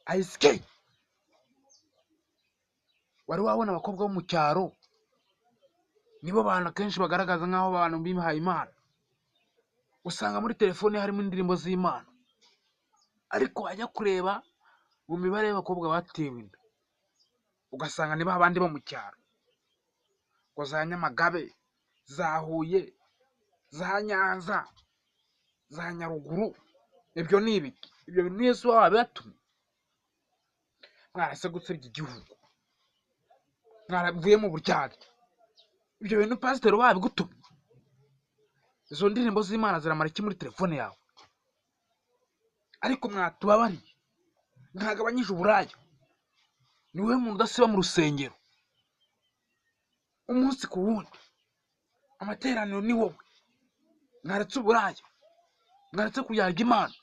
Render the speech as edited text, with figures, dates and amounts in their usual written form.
ayisike wari wabona abakobwa bo mu cyaro nibo bantu akenshi bagaragaza nk'aho abantu bihaye Imana, usanga muri telefone harimo indirimbo z'Imana, ariko wajya kureba mu mibare y'abakobwa batewe inda ugasanga niba abandi bo mu cyaro ngo za Nyamagabe, za Huye, za Nyanza, za Nyaruguru. Ibyo ni ibiki? Ibyo bintu Yesu wabibatumye? Mwarase gusebya igihugu, mwaravuye mu buryarya. Ibyo bintu pasiteri wabigutumye? Izo ndirimbo z'Imana ziramara iki muri telefone yawe? Ariko mwatubabariye, mwagabanyije uburaya. Ni wowe muntu udasiba mu rusengero umunsi ku wundi, amateraniro ni wowe. Mwaretse uburaya, mwaretse kuyarya Imana.